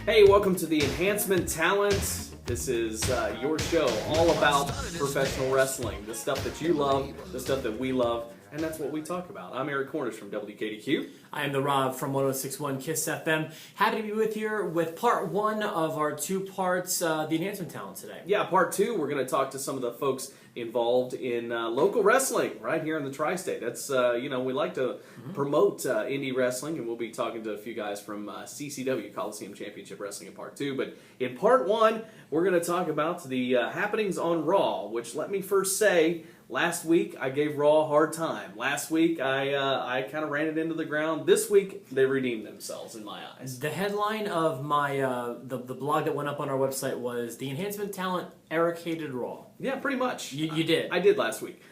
Hey, welcome to the Enhancement Talent. This is your show all about professional wrestling. The stuff that you love, the stuff that we love, and that's what we talk about. I'm Eric Cornish from WKDQ. I am the Rob from 106.1 KISS FM. Happy to be with you with part one of our two parts, the Enhancement Talent today. Yeah, part two, we're going to talk to some of the folks involved in local wrestling right here in the tri-state. That's, we like to promote indie wrestling, and we'll be talking to a few guys from CCW, Coliseum Championship Wrestling in part two. But in part one, we're going to talk about the happenings on Raw, which let me first say, last week I gave Raw a hard time. Last week I kind of ran it into the ground. This week they redeemed themselves in my eyes. The headline of my the blog that went up on our website was "The Enhancement Talent Eric Hated Raw." Yeah, pretty much. You did. I did last week.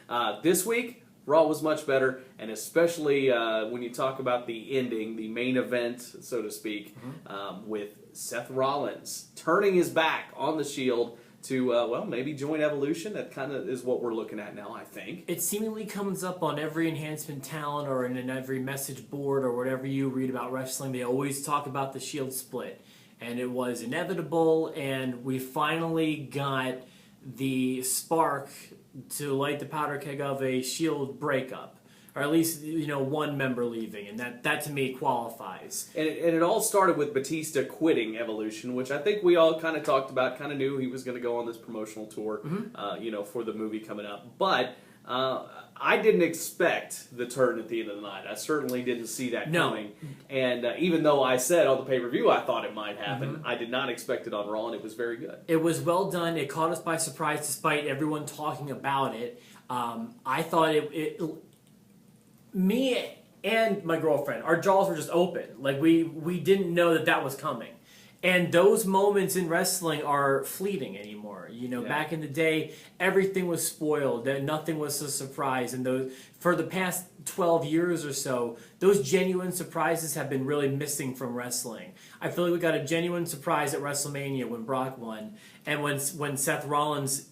This week, Raw was much better, and especially when you talk about the ending, the main event, so to speak, with Seth Rollins turning his back on the Sheild to, maybe join Evolution. That kind of is what we're looking at now, I think. It seemingly comes up on every Enhancement Talent or in every message board or whatever you read about wrestling. They always talk about the Sheild split, and it was inevitable, and we finally got the spark to light the powder keg of a Sheild breakup. Or at least, one member leaving, and that to me qualifies. And it all started with Batista quitting Evolution, which I think we all kind of talked about, kind of knew he was going to go on this promotional tour, for the movie coming up. But I didn't expect the turn at the end of the night. I certainly didn't see that coming. And even though I said on the pay-per-view I thought it might happen, I did not expect it on Raw, and it was very good. It was well done. It caught us by surprise despite everyone talking about it. I thought me and my girlfriend, our jaws were just open. Like, we didn't know that was coming. And those moments in wrestling are fleeting anymore. Back in the day, everything was spoiled. Nothing was a surprise. And for the past 12 years or so, those genuine surprises have been really missing from wrestling. I feel like we got a genuine surprise at WrestleMania when Brock won. And when Seth Rollins,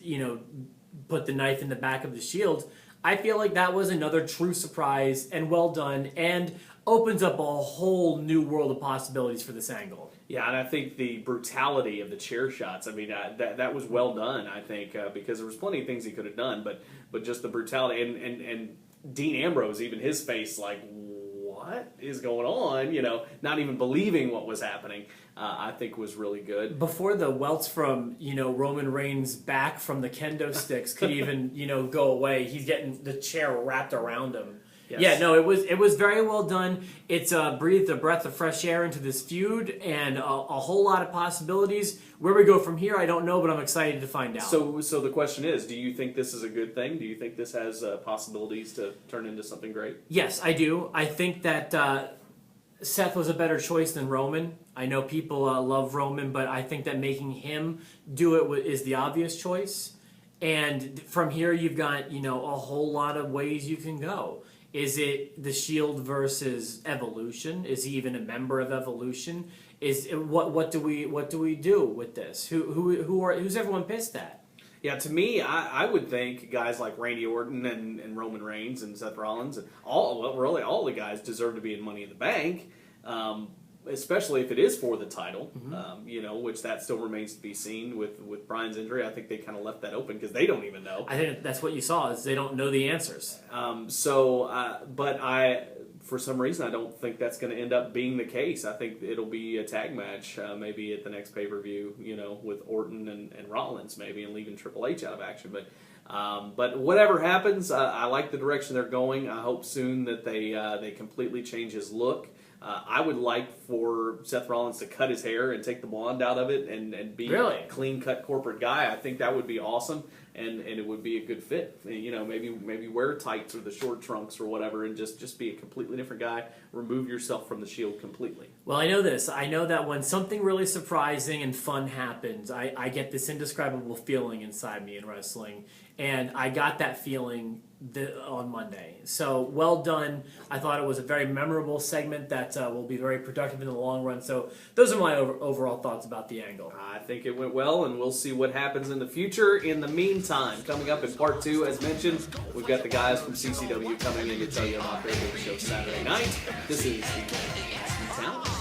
put the knife in the back of the Sheild, I feel like that was another true surprise and well done and opens up a whole new world of possibilities for this angle. Yeah, and I think the brutality of the chair shots, I mean, that was well done, I think, because there was plenty of things he could have done, but just the brutality, and Dean Ambrose, even his face, like, what is going on? Not even believing what was happening, I think was really good. Before the welts from, Roman Reigns' back from the kendo sticks could even, go away, he's getting the chair wrapped around him. Yes. Yeah, no, it was very well done. It's breathed a breath of fresh air into this feud and a whole lot of possibilities. Where we go from here, I don't know, but I'm excited to find out. So the question is, do you think this is a good thing? Do you think this has possibilities to turn into something great? Yes, I do. I think that Seth was a better choice than Roman. I know people love Roman, but I think that making him do it is the obvious choice. And from here, you've got a whole lot of ways you can go. Is it the Sheild versus Evolution? Is he even a member of Evolution? What do we do with this? Who's everyone pissed at? Yeah, to me, I would think guys like Randy Orton and Roman Reigns and Seth Rollins and all the guys deserve to be in Money in the Bank, especially if it is for the title. Which that still remains to be seen with Bryan's injury. I think they kind of left that open because they don't even know. I think that's what you saw is they don't know the answers. But for some reason, I don't think that's going to end up being the case. I think it'll be a tag match, maybe at the next pay-per-view, with Orton and Rollins maybe, and leaving Triple H out of action. But whatever happens, I like the direction they're going. I hope soon that they completely change his look. I would like for Seth Rollins to cut his hair and take the blonde out of it and be a clean-cut corporate guy. I think that would be awesome, and it would be a good fit. Maybe wear tights or the short trunks or whatever and just be a completely different guy. Remove yourself from the Sheild completely. Well, I know this. I know that when something really surprising and fun happens, I get this indescribable feeling inside me in wrestling, and I got that feeling on Monday. So, well done. I thought it was a very memorable segment that will be very productive in the long run. So, those are my overall thoughts about the angle. I think it went well, and we'll see what happens in the future. In the meantime, coming up in part two, as mentioned, we've got the guys from CCW coming in to tell you about their big show Saturday night. This is the Talent.